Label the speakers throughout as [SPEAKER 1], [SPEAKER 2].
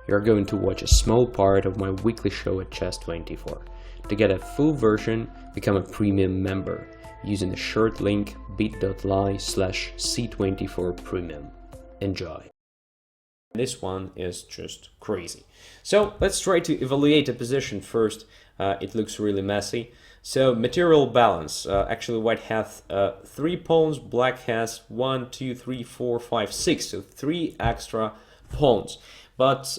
[SPEAKER 1] you're going to watch a small part of my weekly show at Chess24. To get a full version, become a premium member using the short link bit.ly/c24premium. Enjoy. This one is just crazy. So let's try to evaluate the position first. It looks really messy. So material balance. Actually, white has 3 pawns, black has 1, 2, 3, 4, 5, 6. So 3 extra pawns. But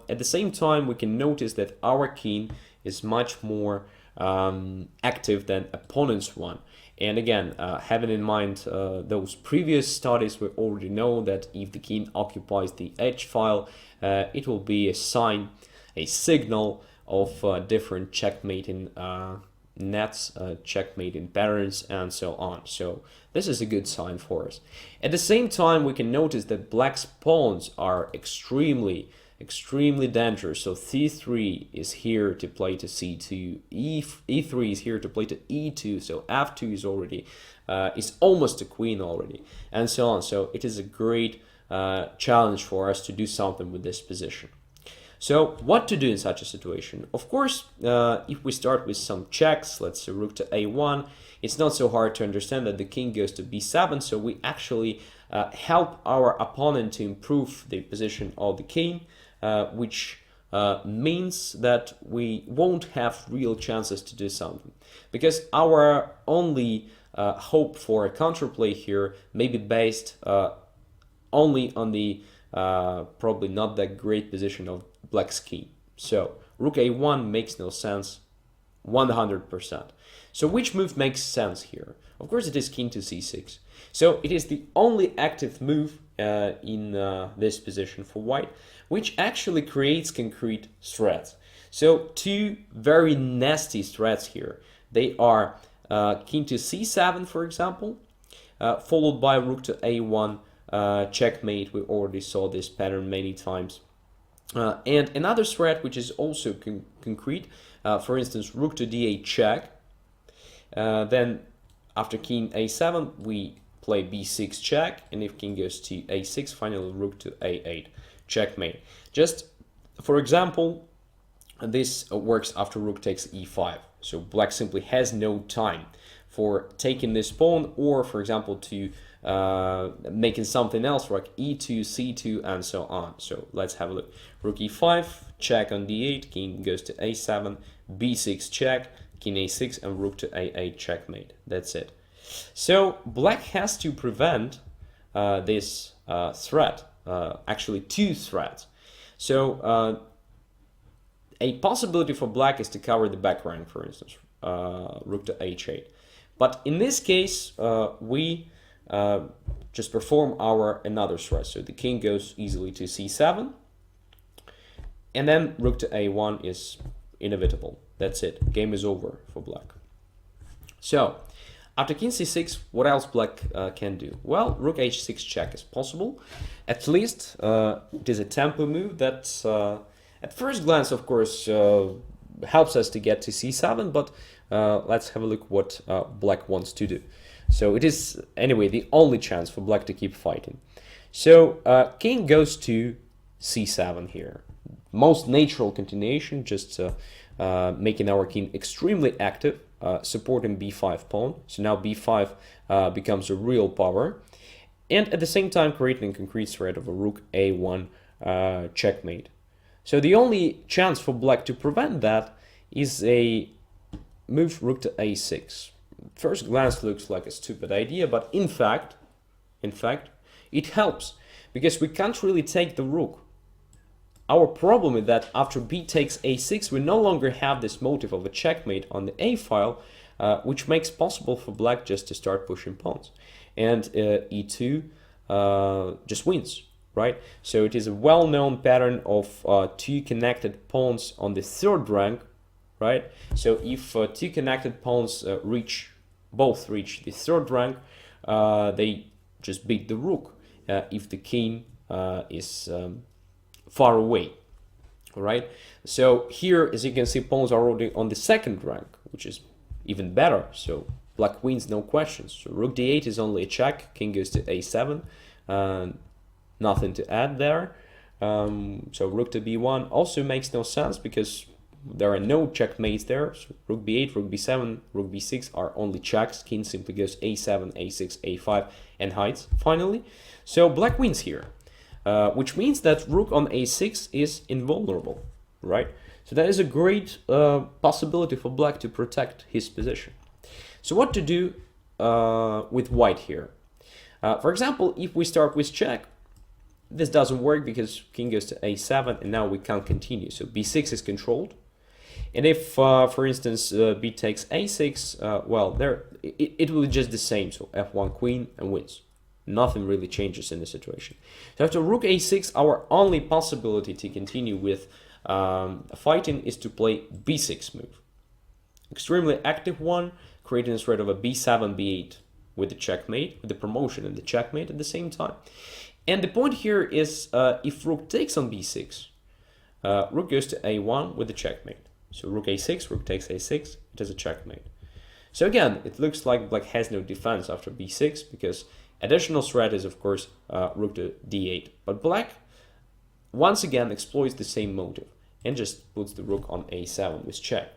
[SPEAKER 1] at the same time, we can notice that our king is much more active than opponent's one. And again, having in mind those previous studies, we already know that if the king occupies the h file, it will be a sign, a signal of different checkmating nets, checkmating patterns, and so on. So this is a good sign for us. At the same time, we can notice that black's pawns are extremely dangerous. So c3 is here to play to c2, e3 is here to play to e2, so f2 is already is almost a queen already, and so on. So it is a great challenge for us to do something with this position. So what to do in such a situation? Of course, if we start with some checks, let's say rook to a1, it's not so hard to understand that the king goes to b7, so we actually help our opponent to improve the position of the king, which means that we won't have real chances to do something, because our only hope for a counterplay here may be based only on the probably not that great position of black's king. So rook a1 makes no sense 100%. So which move makes sense here? Of course it is king to c6. So it is the only active move in this position for white, which actually creates concrete threats. So 2 very nasty threats here. They are king to c7, for example, followed by rook to a1, checkmate. We already saw this pattern many times. And another threat which is also concrete, for instance, rook to d8 check. Then after king a7, we play b6 check, and if king goes to a6, finally rook to a8 checkmate. Just for example, this works after rook takes e5. So black simply has no time for taking this pawn, or for example to making something else like e2, c2, and so on. So let's have a look. Rook e5, check on d8, king goes to a7, b6 check, king a6, and rook to a8 checkmate. That's it. So black has to prevent this threat, actually 2 threats. So a possibility for black is to cover the back rank, for instance, rook to h8. But in this case, we just perform our another threat. So the king goes easily to c7, and then rook to a1 is inevitable. That's it. Game is over for black. So after king c6, what else black can do? Well, rook h6 check is possible. At least it is a tempo move that at first glance, of course, helps us to get to c7, but let's have a look what black wants to do. So it is, anyway, the only chance for black to keep fighting. So king goes to c7 here. Most natural continuation, just making our king extremely active, supporting b5 pawn. So now b5 becomes a real power. And at the same time creating a concrete threat of a rook a1 checkmate. So the only chance for black to prevent that is a move rook to a6. First glance looks like a stupid idea, but in fact, it helps, because we can't really take the rook. Our problem is that after b takes a6, we no longer have this motive of a checkmate on the a file, which makes possible for black just to start pushing pawns. And e2 just wins, right? So it is a well-known pattern of 2 connected pawns on the 3rd rank, right? So if 2 connected pawns both reach the 3rd rank, they just beat the rook if the king is far away. All right. So here, as you can see, pawns are already on the 2nd rank, which is even better. So black wins, no questions. So rook d8 is only a check. King goes to a7. Nothing to add there. So rook to b1 also makes no sense because there are no checkmates there. So rook b8, rook b7, rook b6 are only checks. King simply goes a7, a6, a5, and hides finally. So black wins here, which means that rook on a6 is invulnerable, right? So that is a great possibility for black to protect his position. So what to do with white here? For example, if we start with check, this doesn't work because king goes to a7 and now we can't continue. So b6 is controlled. And if, for instance, b takes a6, well, it will be just the same. So f1 queen and wins. Nothing really changes in the situation. So after rook a6, our only possibility to continue with fighting is to play b6 move. Extremely active one, creating a threat of a b7, b8 with the checkmate, with the promotion and the checkmate at the same time. And the point here is if rook takes on b6, rook goes to a1 with the checkmate. So rook a6, rook takes a6, it is a checkmate. So again, it looks like black has no defense after b6 because additional threat is, of course, rook to d8. But black, once again, exploits the same motive and just puts the rook on a7 with check.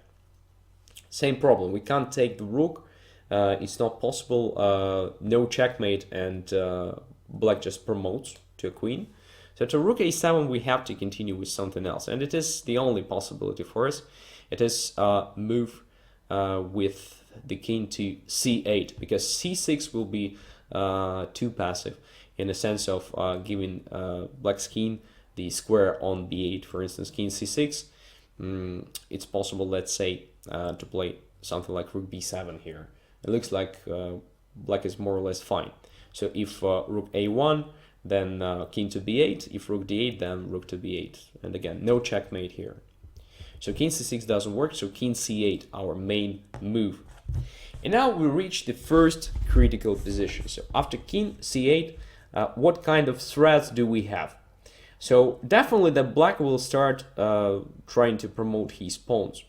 [SPEAKER 1] Same problem, we can't take the rook, it's not possible, no checkmate, and black just promotes to a queen. So to rook a7 we have to continue with something else, and it is the only possibility for us. It is move with the king to c8, because c6 will be too passive in the sense of giving black's king the square on b8. For instance, king c6, it's possible, let's say, to play something like rook b7 here. It looks like black is more or less fine. So if rook a1, then king to b8. If rook d8, then rook to b8. And again, no checkmate here. So king c6 doesn't work, so king c8, our main move. And now we reach the first critical position. So after king c8, what kind of threats do we have? So definitely that black will start trying to promote his pawns.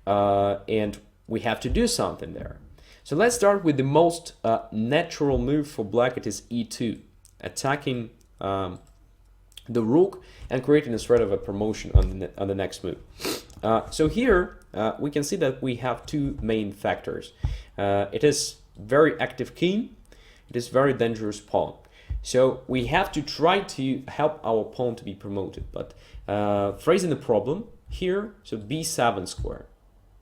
[SPEAKER 1] And we have to do something there. So let's start with the most natural move for black. It is e2, attacking the rook and creating a threat of a promotion on the next move. So here we can see that we have two main factors. It is very active king, it is very dangerous pawn. So we have to try to help our pawn to be promoted, but phrasing the problem here, so b7 square.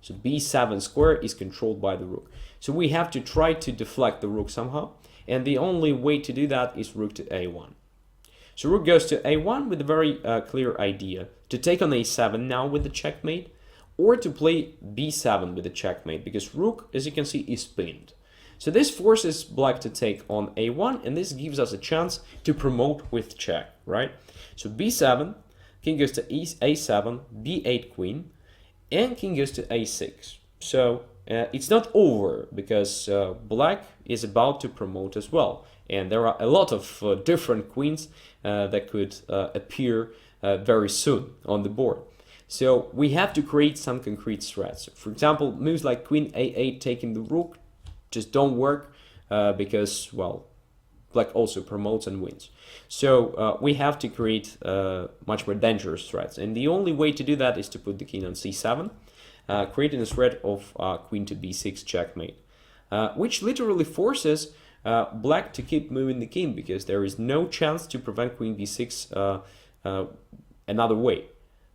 [SPEAKER 1] So b7 square is controlled by the rook. So we have to try to deflect the rook somehow, and the only way to do that is rook to a1. So rook goes to a1 with a very clear idea to take on a7 now with the checkmate, or to play b7 with the checkmate, because rook, as you can see, is pinned. So this forces black to take on a1, and this gives us a chance to promote with check, right? So b7, king goes to a7, b8 queen, and king goes to a6. So it's not over, because black is about to promote as well. And there are a lot of different queens that could appear very soon on the board. So we have to create some concrete threats. For example, moves like queen a8 taking the rook just don't work because, well, black also promotes and wins. So we have to create much more dangerous threats. And the only way to do that is to put the king on c7, creating a threat of queen to b6 checkmate, which literally forces black to keep moving the king, because there is no chance to prevent queen b6 another way.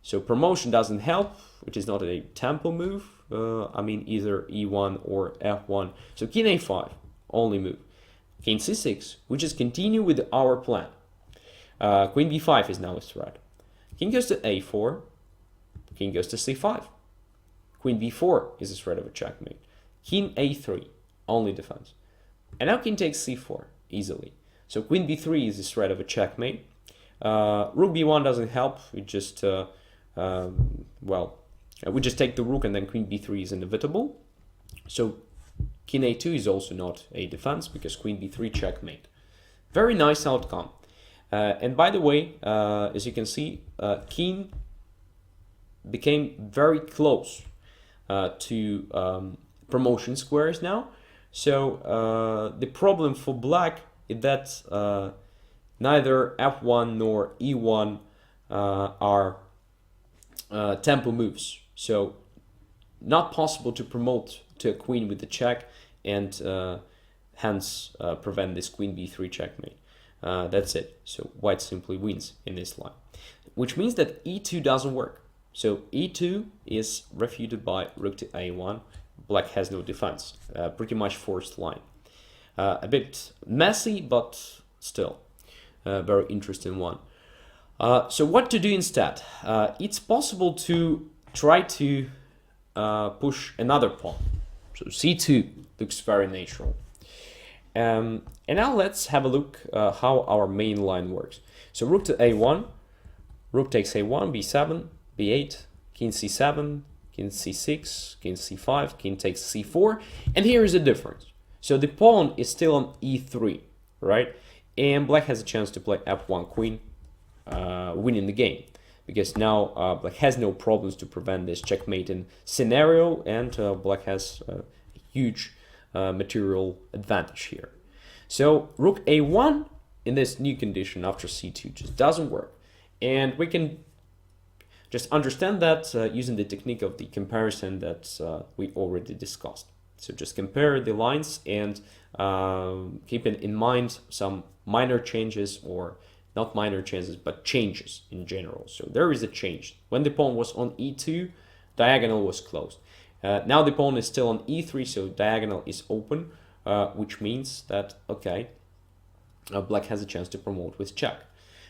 [SPEAKER 1] So promotion doesn't help, which is not a tempo move. I mean, either e1 or f1. So king a5, only move. King c6, we just continue with our plan. Queen b5 is now a threat. King goes to a4, king goes to c5. Queen b4 is a threat of a checkmate. King a3, only defense. And now king takes c4, easily. So queen b3 is a threat of a checkmate. Rook b1 doesn't help, we just, we just take the rook, and then queen b3 is inevitable. So king a2 is also not a defense, because queen b3 checkmate. Very nice outcome. And by the way, as you can see, king became very close to promotion squares now. So the problem for black is that neither f1 nor e1 are tempo moves. So not possible to promote to a queen with the check and hence prevent this queen b3 checkmate. That's it. So white simply wins in this line, which means that e2 doesn't work. So e2 is refuted by rook to a1. Black has no defense. Pretty much forced line. A bit messy, but still very interesting one. So what to do instead? It's possible to try to push another pawn. So c2 looks very natural. And now let's have a look how our main line works. So rook to a1, rook takes a1, b7, b8, king c7, king c6, king c5, king takes c4, and here is the difference. So the pawn is still on e3, right? And black has a chance to play f1 queen, winning the game, because now black has no problems to prevent this checkmating scenario, and black has a huge material advantage here. So rook a1 in this new condition after c2 just doesn't work, and we can just understand that using the technique of the comparison that we already discussed. So just compare the lines and keeping in mind some minor changes, or not minor changes, but changes in general. So there is a change. When the pawn was on e2, diagonal was closed. Now the pawn is still on e3, so diagonal is open, which means that, okay, black has a chance to promote with check,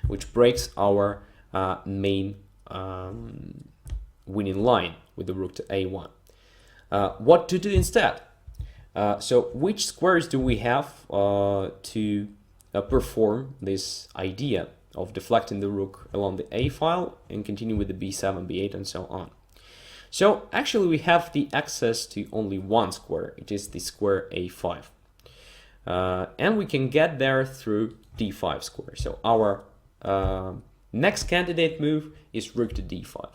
[SPEAKER 1] which breaks our main winning line with the rook to a1. What to do instead? So which squares do we have to perform this idea of deflecting the rook along the a file and continue with the b7, b8, and so on? So actually we have the access to only one square. It is the square a5. And we can get there through d5 square. So our next candidate move is rook to d5.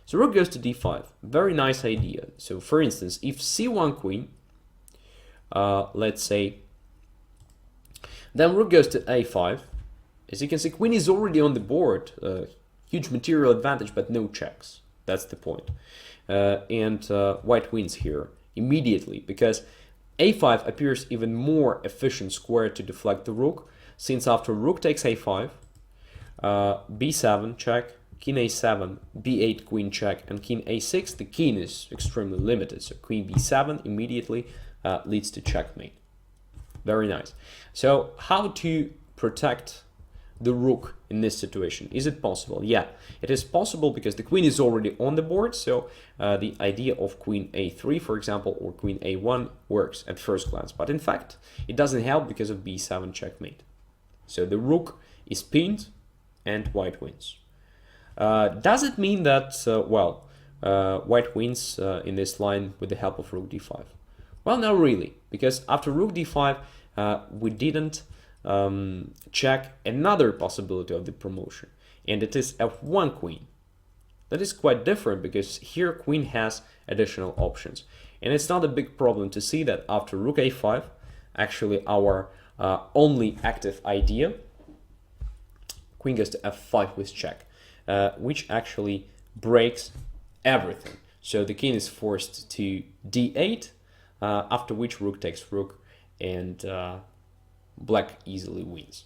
[SPEAKER 1] So rook goes to d5. Very nice idea. So for instance, if c1 queen, let's say, then rook goes to a5. As you can see, queen is already on the board. Huge material advantage, but no checks. That's the point. And white wins here immediately, because a5 appears even more efficient square to deflect the rook, since after rook takes a5, b7 check, king a7, b8 queen check, and king a6, the king is extremely limited. So queen b7 immediately leads to checkmate. Very nice. So how to protect the rook in this situation? Is it possible? Yeah, it is possible, because the queen is already on the board. So the idea of queen a3, for example, or queen a1 works at first glance, but in fact it doesn't help because of b7 checkmate. So the rook is pinned and white wins. Does it mean that white wins in this line with the help of rook d5? Well, not really, because after rook d5 we didn't check another possibility of the promotion, and it is f1 queen. That is quite different, because here queen has additional options, and it's not a big problem to see that after rook a5, actually our only active idea, queen goes to f5 with check, which actually breaks everything. So the king is forced to d8, after which rook takes rook, and black easily wins.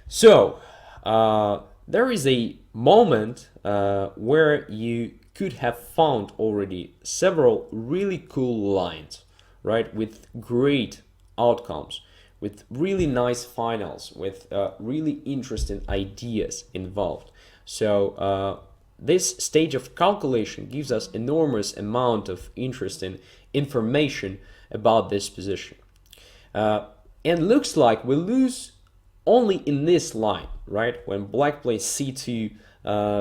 [SPEAKER 1] So there is a moment where you could have found already several really cool lines, right, with great outcomes, with really nice finals, with really interesting ideas involved. So this stage of calculation gives us enormous amount of interesting information about this position. And looks like we lose only in this line, right? When black plays c2,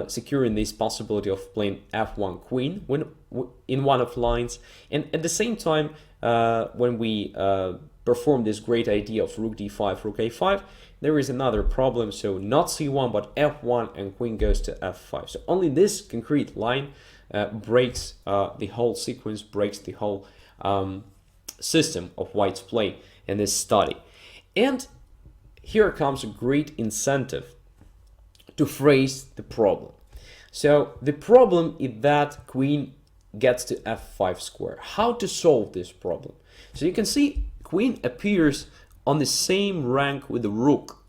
[SPEAKER 1] securing this possibility of playing f1 queen when in one of lines, and at the same time, when we perform this great idea of rook d5, rook a5, there is another problem. So not c1 but f1, and queen goes to f5. So only this concrete line breaks the whole sequence, breaks the whole system of white's play in this study. And here comes a great incentive to phrase the problem. So the problem is that queen gets to f5 square. How to solve this problem? So you can see queen appears on the same rank with the rook.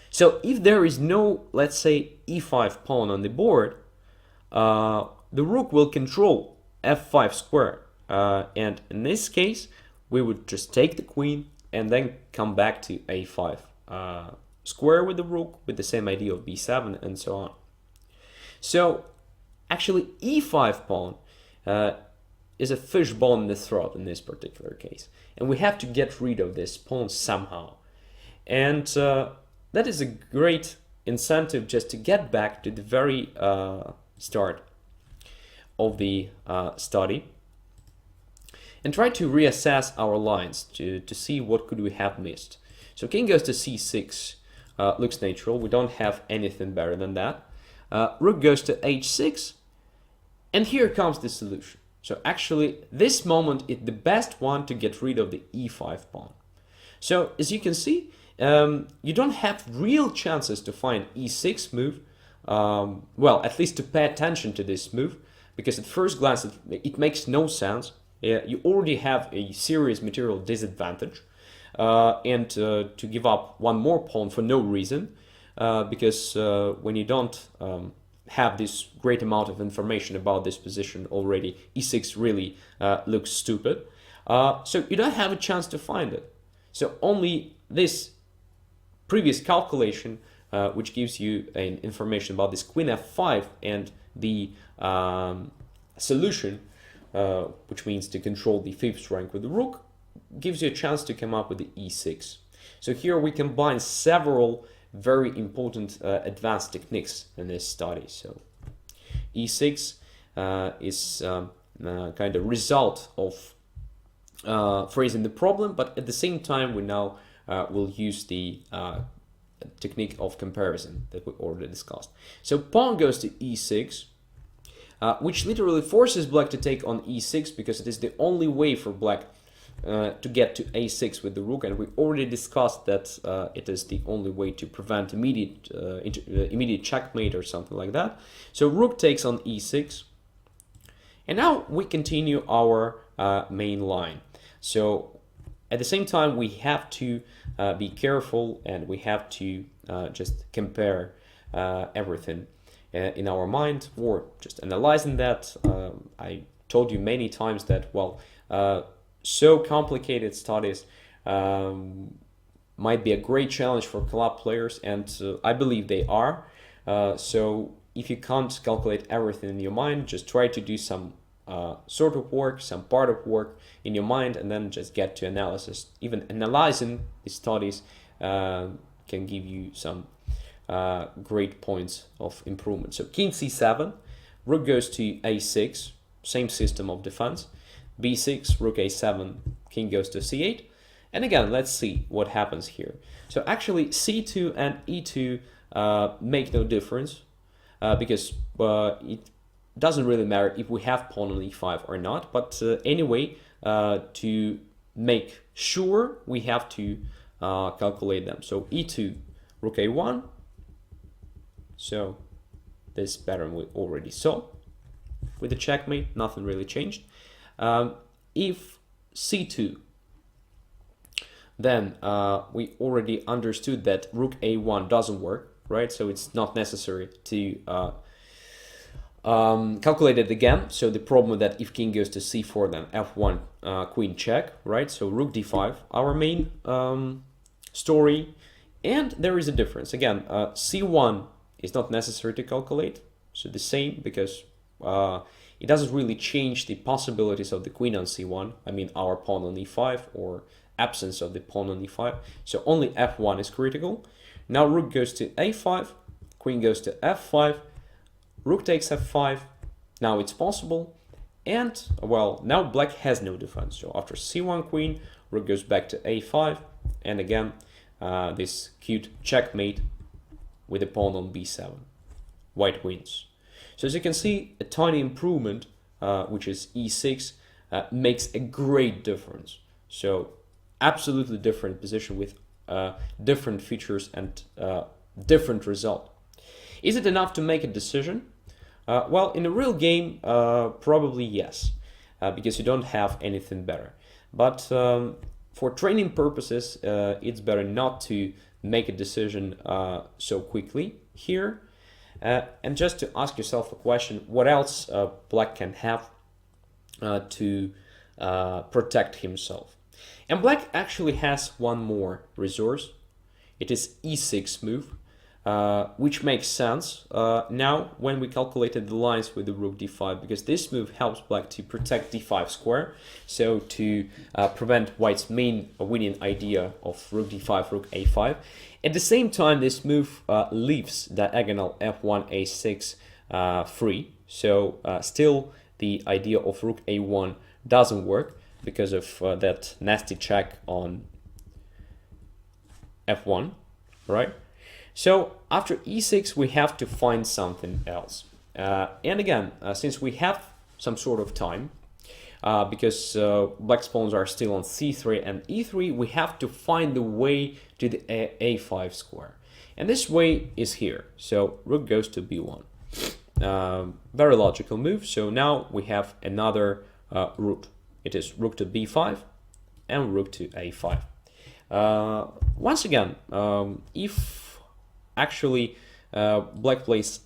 [SPEAKER 1] So if there is no, let's say, e5 pawn on the board, the rook will control f5 square. And in this case, we would just take the queen and then come back to a5 square with the rook, with the same idea of b7 and so on. So actually e5 pawn is a fishbone in the throat in this particular case. And we have to get rid of this pawn somehow. And that is a great incentive just to get back to the very start of the study and try to reassess our lines to see what could we have missed. So king goes to c6, looks natural. We don't have anything better than that. Rook goes to h6, and here comes the solution. So actually, this moment is the best one to get rid of the e5 pawn. So as you can see, you don't have real chances to find e6 move. Well, at least to pay attention to this move, because at first glance it makes no sense. You already have a serious material disadvantage, and to give up one more pawn for no reason, because when you don't have this great amount of information about this position already, e6 really looks stupid. So you don't have a chance to find it. So only this previous calculation, which gives you an information about this queen f5 and the solution, which means to control the fifth rank with the rook, gives you a chance to come up with the e6. So here we combine several very important advanced techniques in this study. So e6 is kind of result of phrasing the problem, but at the same time we now will use the technique of comparison that we already discussed. So pawn goes to e6, which literally forces black to take on e6, because it is the only way for black to get to a6 with the rook, and we already discussed that it is the only way to prevent immediate checkmate or something like that. So rook takes on e6, and now we continue our main line. So at the same time, we have to be careful, and we have to just compare everything in our mind, or just analyzing that. I told you many times that, well, so complicated studies might be a great challenge for club players, and I believe they are. So if you can't calculate everything in your mind, just try to do some sort of work, some part of work in your mind, and then just get to analysis. Even analyzing the studies can give you some great points of improvement. So king c7, rook goes to a6, same system of defense. b6, rook a7, king goes to c8. And again, let's see what happens here. So actually c2 and e2 make no difference, because it doesn't really matter if we have pawn on e5 or not. But anyway, to make sure, we have to calculate them. So e2, rook a1. So this pattern we already saw. With the checkmate, nothing really changed. If c2, then we already understood that rook a1 doesn't work, right? So it's not necessary to calculate it again. So the problem that if king goes to c4, then f1, queen check, right? So rook d5, our main story. And there is a difference. Again, c1 is not necessary to calculate. So the same, because it doesn't really change the possibilities of the queen on c1. I mean, our pawn on e5, or absence of the pawn on e5. So only f1 is critical. Now rook goes to a5, queen goes to f5, rook takes f5. Now it's possible. And, well, now black has no defense. So after c1 queen, rook goes back to a5. And again, this cute checkmate with a pawn on b7. White wins. So as you can see, a tiny improvement, which is e6, makes a great difference. So absolutely different position with different features and different result. Is it enough to make a decision? Well, in a real game, probably yes, because you don't have anything better. But for training purposes, it's better not to make a decision so quickly here. And just to ask yourself a question, what else black can have to protect himself? And black actually has one more resource. It is e6 move, which makes sense now when we calculated the lines with the rook d5, because this move helps black to protect d5 square, so to prevent white's main winning idea of rook d5, rook a5. At the same time, this move leaves diagonal f1, a6 free, so still the idea of rook a1 doesn't work because of that nasty check on f1, right? So after e6, we have to find something else. And again, since we have some sort of time, because black's pawns are still on c3 and e3, we have to find the way to the a5 square. And this way is here. So rook goes to b1. Very logical move. So now we have another route. It is rook to b5 and rook to a5. Once again, if actually black plays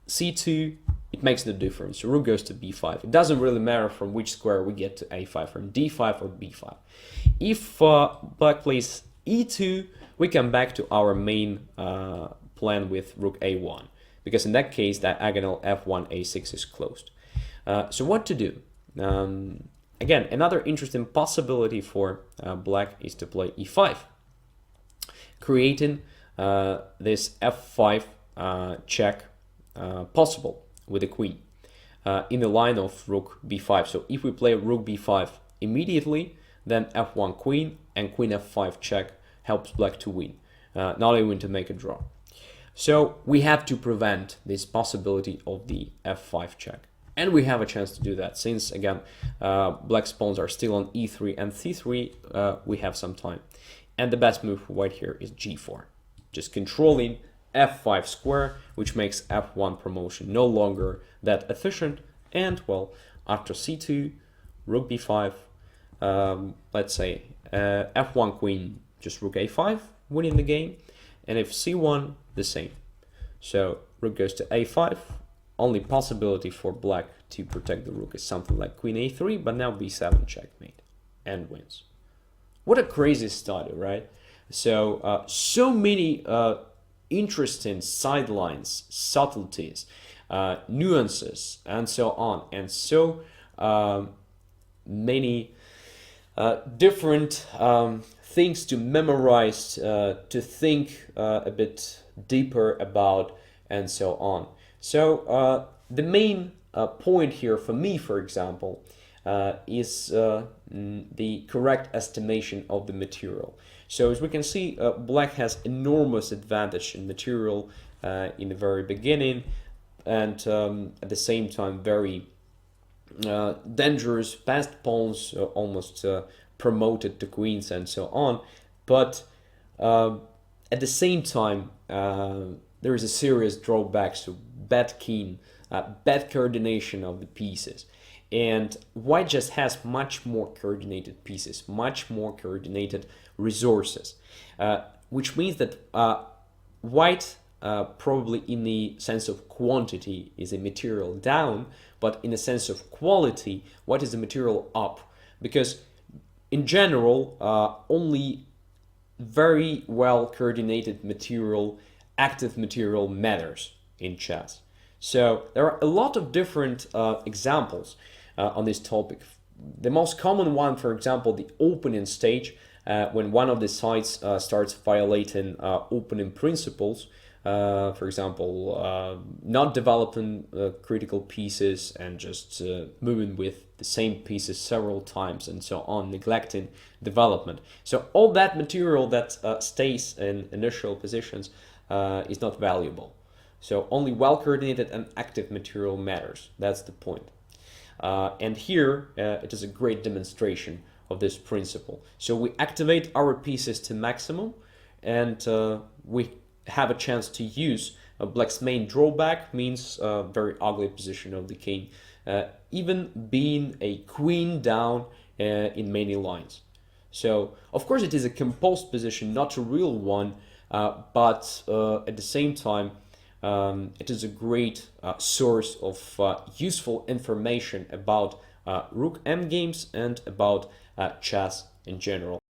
[SPEAKER 1] c2, it makes no difference. Rook goes to b5. It doesn't really matter from which square we get to a5, from d5 or b5. If black plays e2, we come back to our main plan with rook a1, because in that case, diagonal f1, a6 is closed. So what to do? Again, another interesting possibility for black is to play e5, creating this f5 check possible with the queen in the line of rook b5. So if we play rook b5 immediately, then f1 queen and queen f5 check helps black to win, not even to make a draw. So we have to prevent this possibility of the f5 check. And we have a chance to do that since, again, black's pawns are still on e3 and c3, we have some time. And the best move for white here is g4, just controlling f5 square, which makes f1 promotion no longer that efficient. And, well, after c2, rook b5, let's say f1 queen, just rook a5, winning the game. And if c1, the same. So rook goes to a5. Only possibility for black to protect the rook is something like queen a3, but now b7 checkmate and wins. What a crazy study, right? So so many interesting sidelines, subtleties, nuances, and so on, and so many different things to memorize, to think a bit deeper about, and so on. So the main point here for me, for example, is the correct estimation of the material. So as we can see, black has enormous advantage in material in the very beginning, and at the same time very dangerous passed pawns, almost promoted to queens and so on. But at the same time, there is a serious drawback, so bad king, bad coordination of the pieces. And white just has much more coordinated pieces, much more coordinated resources, which means that white probably in the sense of quantity is a material down, but in the sense of quality, white is a material up. Because in general, only very well coordinated material, active material matters in chess. So there are a lot of different examples on this topic. The most common one, for example, the opening stage, when one of the sides starts violating opening principles, for example, not developing critical pieces and just moving with the same pieces several times and so on, neglecting development. So all that material that stays in initial positions is not valuable. So only well-coordinated and active material matters. That's the point. And here it is a great demonstration of this principle. So we activate our pieces to maximum, and we have a chance to use Black's main drawback means a very ugly position of the king, even being a queen down in many lines. So, of course, it is a composed position, not a real one, but at the same time, it is a great source of useful information about Rook endgames and about chess in general.